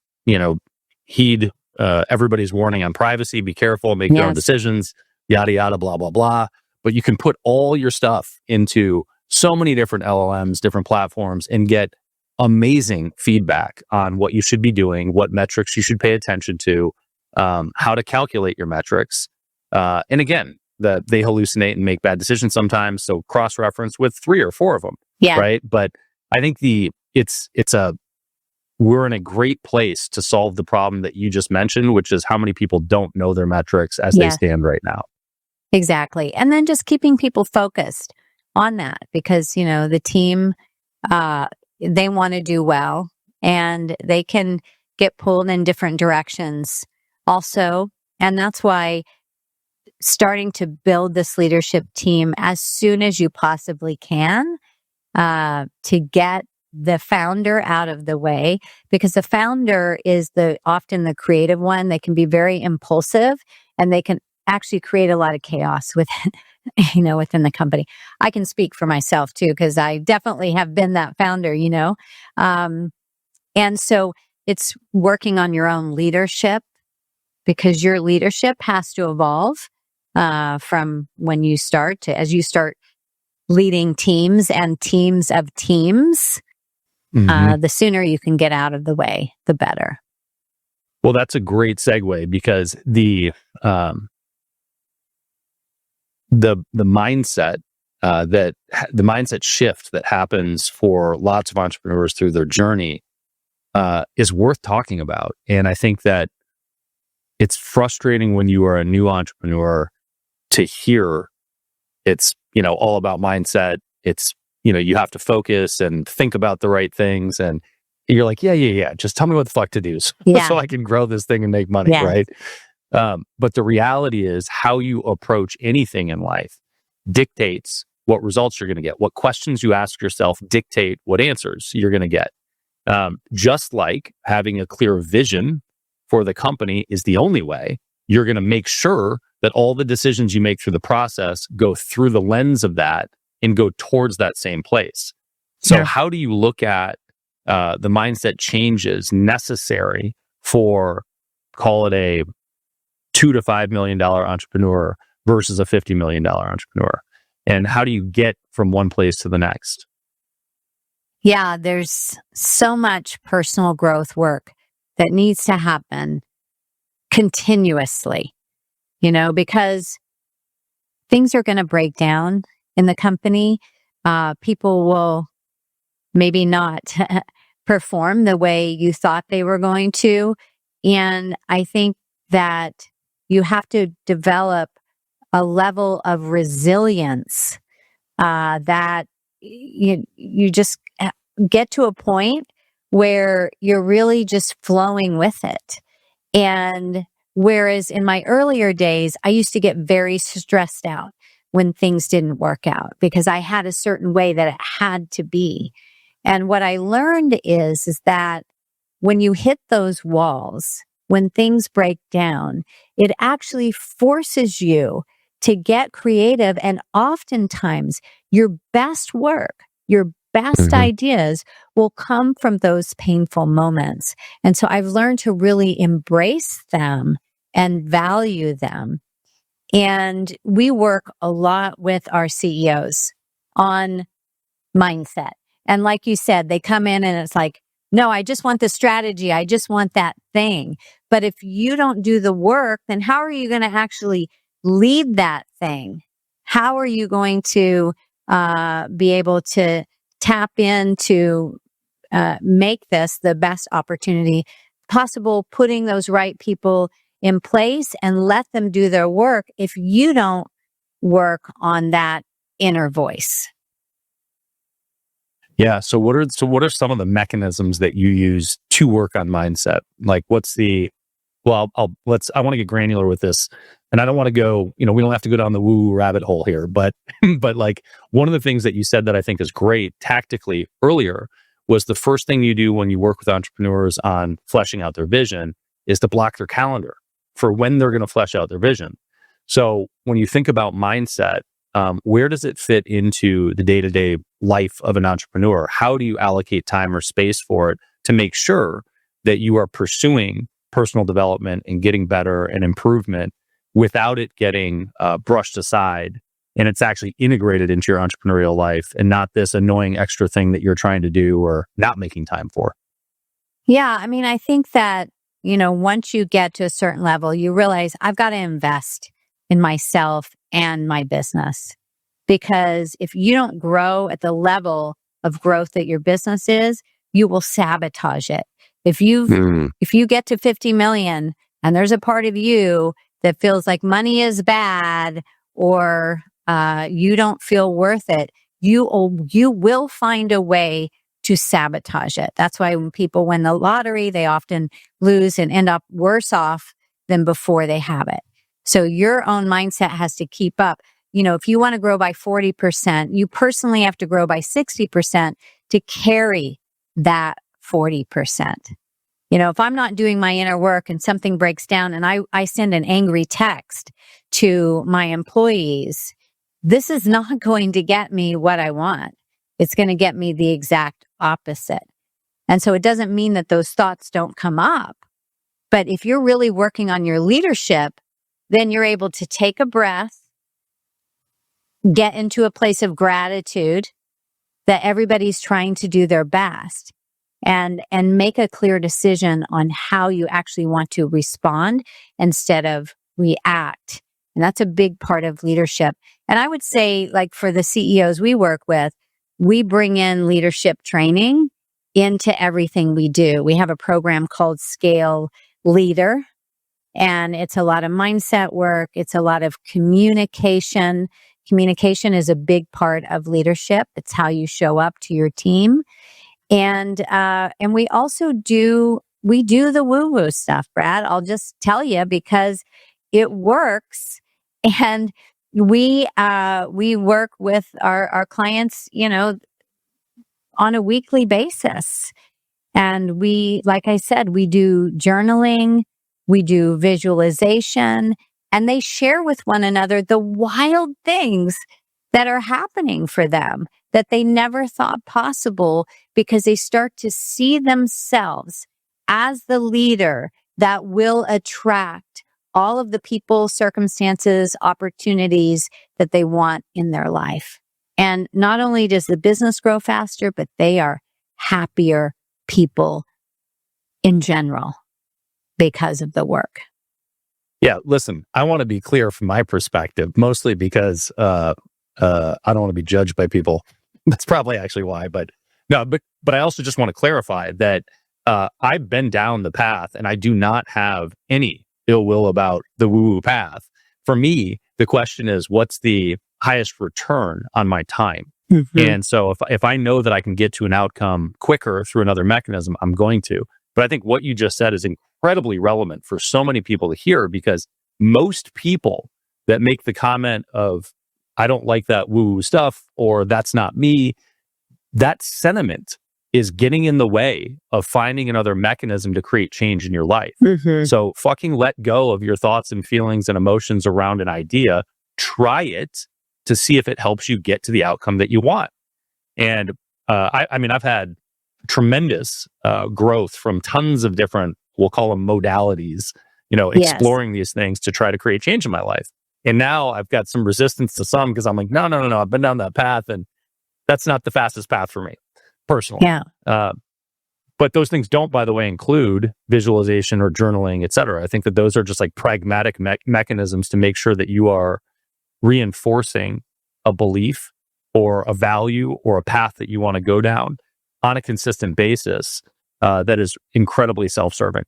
heed everybody's warning on privacy, be careful, make your own decisions, yada, yada, blah, blah, blah. But you can put all your stuff into so many different LLMs, different platforms, and get amazing feedback on what you should be doing, what metrics you should pay attention to, how to calculate your metrics. And again, they hallucinate and make bad decisions sometimes. So cross-reference with 3 or 4 of them, right? But I think we're in a great place to solve the problem that you just mentioned, which is how many people don't know their metrics as they stand right now. Exactly. And then just keeping people focused on that because, the team, they want to do well and they can get pulled in different directions also. And that's why starting to build this leadership team as soon as you possibly can, to get the founder out of the way, because the founder is often the creative one. They can be very impulsive and they can actually create a lot of chaos within the company. I can speak for myself too, because I definitely have been that founder, and so it's working on your own leadership because your leadership has to evolve, from when you start to, as you start leading teams and teams of teams, the sooner you can get out of the way, the better. Well, that's a great segue because the mindset the mindset shift that happens for lots of entrepreneurs through their journey is worth talking about. And I think that it's frustrating when you are a new entrepreneur to hear it's all about mindset. It's you have to focus and think about the right things, and you're like, yeah. Just tell me what the fuck to do so I can grow this thing and make money, right? But the reality is how you approach anything in life dictates what results you're going to get. What questions you ask yourself dictate what answers you're going to get. Just like having a clear vision for the company is the only way, you're going to make sure that all the decisions you make through the process go through the lens of that and go towards that same place. So how do you look at the mindset changes necessary for, call it a $2 to $5 million entrepreneur versus a $50 million entrepreneur? And how do you get from one place to the next? Yeah, there's so much personal growth work that needs to happen continuously, because things are going to break down in the company. people will maybe not perform the way you thought they were going to. And I think that you have to develop a level of resilience that you just get to a point where you're really just flowing with it. And whereas in my earlier days, I used to get very stressed out when things didn't work out because I had a certain way that it had to be. And what I learned is that when you hit those walls, when things break down, it actually forces you to get creative. And oftentimes your best work, your best ideas will come from those painful moments. And so I've learned to really embrace them and value them. And we work a lot with our CEOs on mindset. And like you said, they come in and it's like, no, I just want the strategy. I just want that thing. But if you don't do the work, then how are you going to actually lead that thing? How are you going to be able to tap into make this the best opportunity possible, putting those right people in place and let them do their work if you don't work on that inner voice? Yeah. So what are some of the mechanisms that you use to work on mindset? Like what's the well, I want to get granular with this. And I don't want to go, we don't have to go down the woo rabbit hole here, but but like one of the things that you said that I think is great tactically earlier was the first thing you do when you work with entrepreneurs on fleshing out their vision is to block their calendar for when they're going to flesh out their vision. So when you think about mindset, where does it fit into the day-to-day life of an entrepreneur? How do you allocate time or space for it to make sure that you are pursuing personal development and getting better and improvement without it getting brushed aside, and it's actually integrated into your entrepreneurial life and not this annoying extra thing that you're trying to do or not making time for? Yeah, I mean, I think that, once you get to a certain level, you realize I've got to invest in myself and my business. Because if you don't grow at the level of growth that your business is, you will sabotage it. If you get to 50 million and there's a part of you that feels like money is bad or you don't feel worth it, you will find a way to sabotage it. That's why when people win the lottery, they often lose and end up worse off than before they have it. So your own mindset has to keep up. If you want to grow by 40%, you personally have to grow by 60% to carry that 40%. If I'm not doing my inner work and something breaks down and I send an angry text to my employees, this is not going to get me what I want. It's going to get me the exact opposite. And so it doesn't mean that those thoughts don't come up. But if you're really working on your leadership, then you're able to take a breath, get into a place of gratitude that everybody's trying to do their best and make a clear decision on how you actually want to respond instead of react. And that's a big part of leadership. And I would say, like for the CEOs we work with, we bring in leadership training into everything we do. We have a program called S.C.A.L.E Leader, and it's a lot of mindset work. It's a lot of communication. Communication is a big part of leadership. It's how you show up to your team. And we also do the woo-woo stuff, Brad. I'll just tell you because it works. And we work with our clients, on a weekly basis. And like I said, we do journaling, we do visualization, and they share with one another the wild things that are happening for them that they never thought possible because they start to see themselves as the leader that will attract all of the people, circumstances, opportunities that they want in their life. And not only does the business grow faster, but they are happier people in general because of the work. Yeah, listen, I want to be clear from my perspective, mostly because I don't want to be judged by people. That's probably actually why. But no, but I also just want to clarify that I've been down the path, and I do not have any ill will about the woo-woo path. For me, the question is, what's the highest return on my time? And so if I know that I can get to an outcome quicker through another mechanism, I'm going to. But I think what you just said is incredibly relevant for so many people to hear, because most people that make the comment of, I don't like that woo-woo stuff, or that's not me, that sentiment is getting in the way of finding another mechanism to create change in your life. So fucking let go of your thoughts and feelings and emotions around an idea. Try it to see if it helps you get to the outcome that you want. And I mean, I've had tremendous growth from tons of different, we'll call them modalities, exploring these things to try to create change in my life. And now I've got some resistance to some, because I'm like, no, I've been down that path, and that's not the fastest path for me personally. But those things don't, by the way, include visualization or journaling, et cetera. I think that those are just like pragmatic mechanisms to make sure that you are reinforcing a belief or a value or a path that you want to go down on a consistent basis that is incredibly self-serving.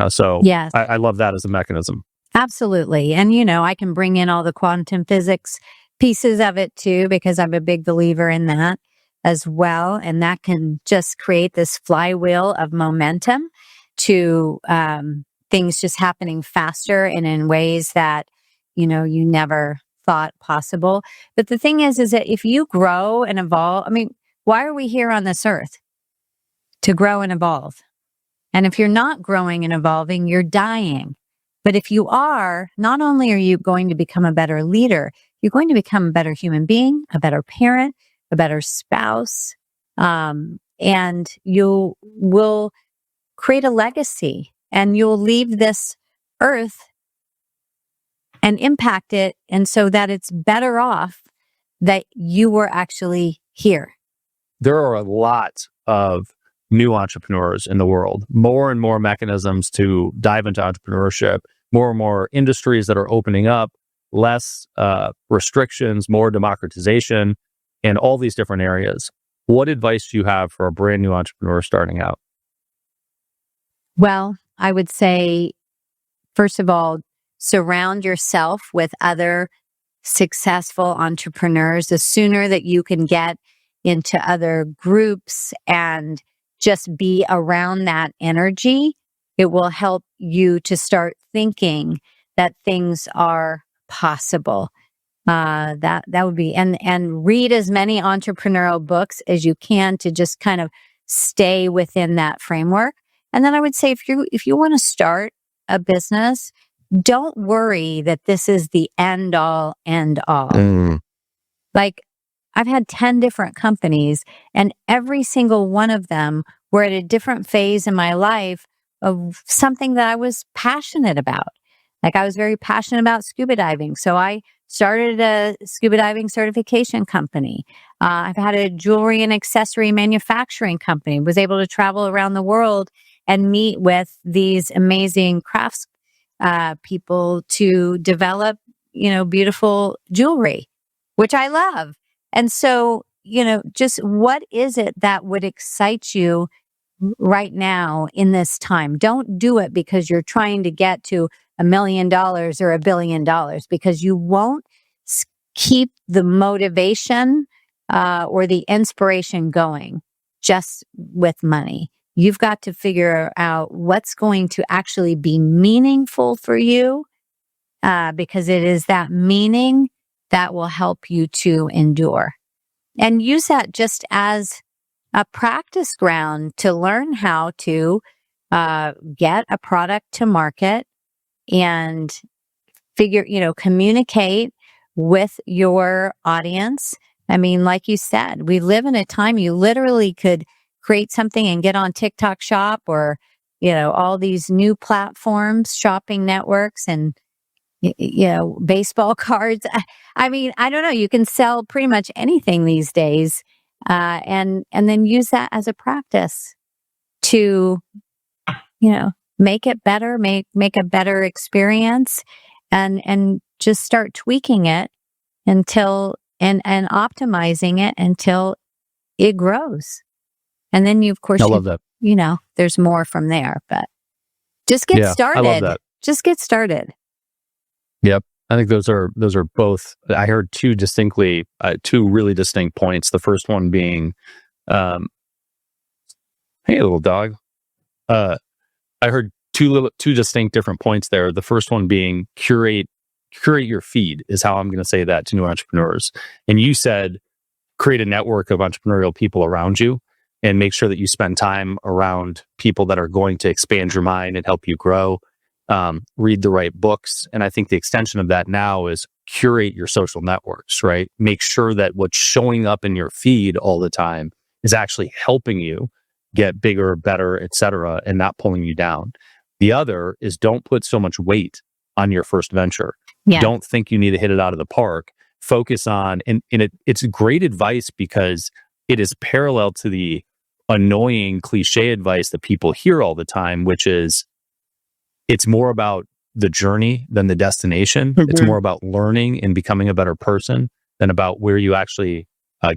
So Yes. I love that as a mechanism. Absolutely. And, I can bring in all the quantum physics pieces of it too, because I'm a big believer in that as well. And that can just create this flywheel of momentum to things just happening faster and in ways that, you never thought possible. But the thing is that if you grow and evolve, I mean, why are we here on this earth? To grow and evolve. And if you're not growing and evolving, you're dying. But if you are, not only are you going to become a better leader, you're going to become a better human being, a better parent, a better spouse, and you will create a legacy, and you'll leave this earth and impact it, and so that it's better off that you were actually here. There are a lot of new entrepreneurs in the world, more and more mechanisms to dive into entrepreneurship, more and more industries that are opening up, less restrictions, more democratization, and all these different areas. What advice do you have for a brand new entrepreneur starting out? Well, I would say, first of all, surround yourself with other successful entrepreneurs. The sooner that you can get into other groups and just be around that energy, it will help you to start thinking that things are possible. That would be, and read as many entrepreneurial books as you can to just kind of stay within that framework. And then I would say, if you want to start a business, don't worry that this is the end all. Like, I've had 10 different companies, and every single one of them were at a different phase in my life of something that I was passionate about. Like, I was very passionate about scuba diving. So I started a scuba diving certification company. I've had a jewelry and accessory manufacturing company, was able to travel around the world and meet with these amazing crafts people to develop, beautiful jewelry, which I love. And so, just what is it that would excite you right now in this time? Don't do it because you're trying to get to $1 million or $1 billion, because you won't keep the motivation or the inspiration going just with money. You've got to figure out what's going to actually be meaningful for you, because it is that meaning that will help you to endure. And use that just as a practice ground to learn how to get a product to market and communicate with your audience. I mean, like you said, we live in a time you literally could create something and get on TikTok Shop or, all these new platforms, shopping networks, and baseball cards. I mean, I don't know. You can sell pretty much anything these days, and then use that as a practice to, make it better, make a better experience, and just start tweaking it until and optimizing it until it grows. And then you, of course, I love that. There's more from there, but just get started. I love that. Just get started. Yep. I think those are both, I heard two really distinct points. The first one being, hey, little dog. I heard two distinct different points there. The first one being curate your feed is how I'm going to say that to new entrepreneurs. And you said, create a network of entrepreneurial people around you and make sure that you spend time around people that are going to expand your mind and help you grow. Read the right books. And I think the extension of that now is curate your social networks, right? Make sure that what's showing up in your feed all the time is actually helping you get bigger, better, et cetera, and not pulling you down. The other is don't put so much weight on your first venture. Yeah. Don't think you need to hit it out of the park. Focus on, and it's great advice because it is parallel to the annoying cliche advice that people hear all the time, which is it's more about the journey than the destination. Mm-hmm. It's more about learning and becoming a better person than about where you actually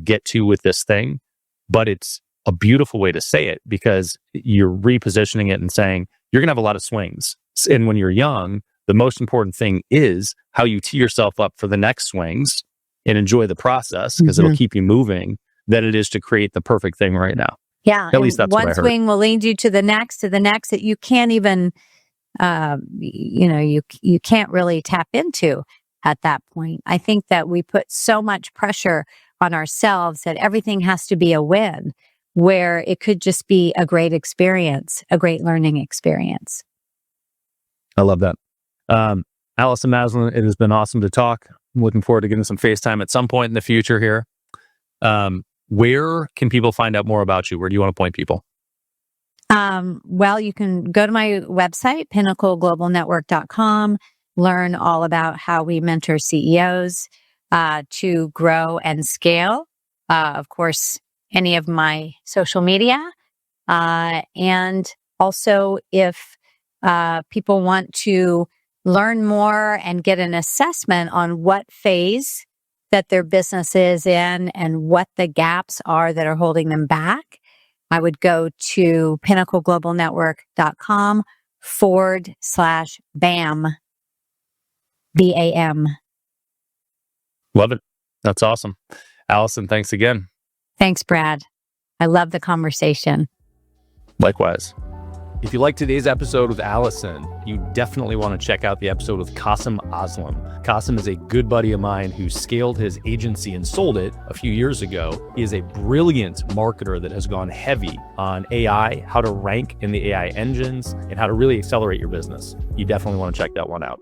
get to with this thing. But it's a beautiful way to say it because you're repositioning it and saying you're going to have a lot of swings. And when you're young, the most important thing is how you tee yourself up for the next swings and enjoy the process because it'll keep you moving than it is to create the perfect thing right now. Yeah. At least that's what I heard. One swing will lead you to the next, that you can't even, you can't really tap into at that point. I think that we put so much pressure on ourselves that everything has to be a win, where it could just be a great experience, a great learning experience. I love that. Allison Maslan, it has been awesome to talk. I'm looking forward to getting some FaceTime at some point in the future here. Where can people find out more about you? Where do you want to point people? Well, you can go to my website, pinnacleglobalnetwork.com, learn all about how we mentor CEOs to grow and scale. Of course, any of my social media. And also, if people want to learn more and get an assessment on what phase that their business is in and what the gaps are that are holding them back, I would go to pinnacleglobalnetwork.com/BAM. BAM. Love it. That's awesome. Allison, thanks again. Thanks, Brad. I love the conversation. Likewise. If you liked today's episode with Allison, you definitely want to check out the episode with Qasim Aslam. Qasim is a good buddy of mine who scaled his agency and sold it a few years ago. He is a brilliant marketer that has gone heavy on AI, how to rank in the AI engines, and how to really accelerate your business. You definitely want to check that one out.